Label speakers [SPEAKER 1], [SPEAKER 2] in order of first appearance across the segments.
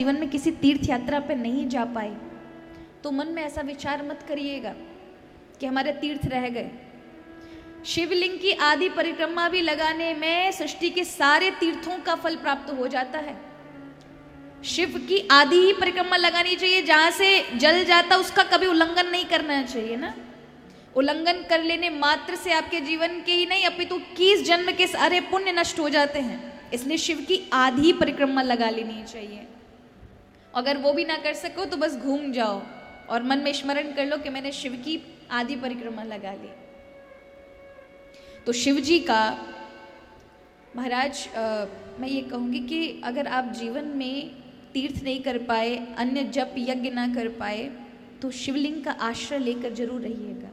[SPEAKER 1] जीवन में किसी तीर्थ यात्रा पे नहीं जा पाए तो मन में ऐसा विचार मत करिएगा कि हमारे तीर्थ रह गए। शिवलिंग की आदि परिक्रमा भी लगाने में सृष्टि के सारे तीर्थों का फल प्राप्त हो जाता है। शिव की आदि ही परिक्रमा लगानी चाहिए, जहां से जल जाता उसका कभी उल्लंघन नहीं करना चाहिए ना। उल्लंघन कर लेने मात्र से आपके जीवन के ही नहीं अपितु 21 जन्म के सारे पुण्य नष्ट हो जाते हैं। इसलिए शिव की आधी परिक्रमा लगा लेनी चाहिए। अगर वो भी ना कर सको तो बस घूम जाओ और मन में स्मरण कर लो कि मैंने शिव की आधी परिक्रमा लगा ली। तो शिव जी का महाराज मैं ये कहूँगी कि अगर आप जीवन में तीर्थ नहीं कर पाए, अन्य जप यज्ञ ना कर पाए, तो शिवलिंग का आश्रय लेकर जरूर रहिएगा।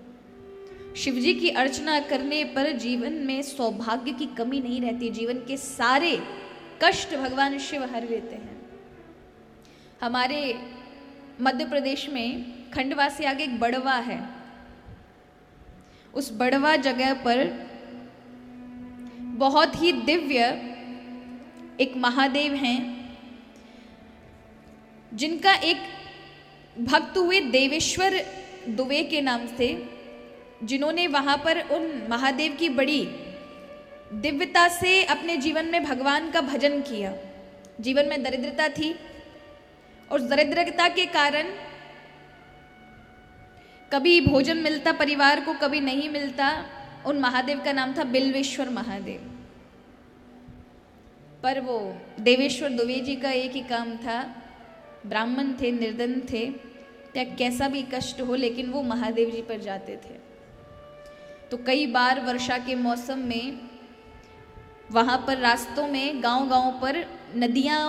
[SPEAKER 1] शिव जी की अर्चना करने पर जीवन में सौभाग्य की कमी नहीं रहती। जीवन के सारे कष्ट भगवान शिव हर लेते हैं। हमारे मध्य प्रदेश में खंडवा से आगे एक बड़वा है। उस बड़वा जगह पर बहुत ही दिव्य एक महादेव हैं, जिनका एक भक्त हुए देवेश्वर दुबे के नाम से, जिन्होंने वहां पर उन महादेव की बड़ी दिव्यता से अपने जीवन में भगवान का भजन किया। जीवन में दरिद्रता थी और दरिद्रता के कारण कभी भोजन मिलता परिवार को, कभी नहीं मिलता। उन महादेव का नाम था बिल्वेश्वर महादेव। पर वो देवेश्वर दुबे जी का एक ही काम था, ब्राह्मण थे, निर्धन थे, या कैसा भी कष्ट हो लेकिन वो महादेव जी पर जाते थे। तो कई बार वर्षा के मौसम में वहाँ पर रास्तों में गांव-गांव पर नदियाँ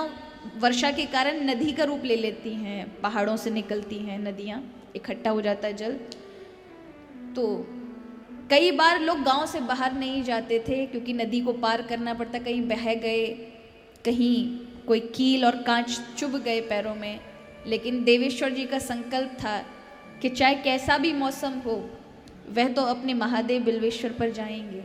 [SPEAKER 1] वर्षा के कारण नदी का रूप ले लेती हैं, पहाड़ों से निकलती हैं नदियाँ, इकट्ठा हो जाता है जल। तो कई बार लोग गांव से बाहर नहीं जाते थे क्योंकि नदी को पार करना पड़ता, कहीं बह गए, कहीं कोई कील और कांच चुभ गए पैरों में। लेकिन देवेश्वर जी का संकल्प था कि चाहे कैसा भी मौसम हो वह तो अपने महादेव बिल्वेश्वर पर जाएंगे।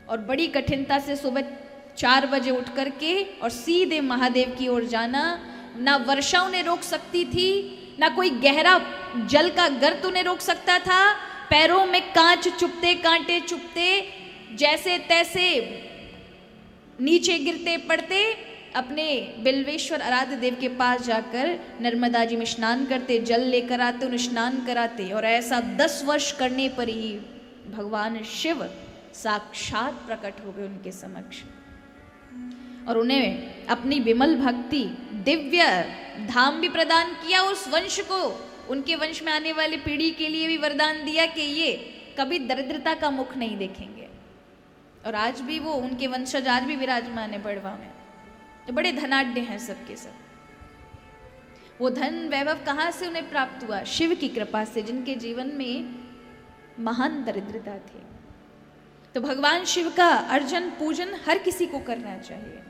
[SPEAKER 1] और बड़ी कठिनता से सुबह 4 बजे उठ करके और सीधे महादेव की ओर जाना। ना वर्षा उन्हें रोक सकती थी, ना कोई गहरा जल का गर्त उन्हें रोक सकता था। पैरों में कांच चुभते, कांटे चुभते, जैसे तैसे नीचे गिरते पड़ते अपने बिल्वेश्वर आराध्य देव के पास जाकर नर्मदा जी में स्नान करते, जल लेकर आते, उन्हें स्नान कराते। और ऐसा 10 वर्ष करने पर ही भगवान शिव साक्षात प्रकट हो गए उनके समक्ष और उन्हें अपनी विमल भक्ति, दिव्य धाम भी प्रदान किया। उस वंश को, उनके वंश में आने वाली पीढ़ी के लिए भी वरदान दिया कि ये कभी दरिद्रता का मुख नहीं देखेंगे। और आज भी वो, उनके वंशज आज भी विराजमान है बड़वा में। तो बड़े धनाढ्य हैं सबके सब। वो धन वैभव कहाँ से उन्हें प्राप्त हुआ? शिव की कृपा से, जिनके जीवन में महान दरिद्रता थी। तो भगवान शिव का अर्चन पूजन हर किसी को करना चाहिए।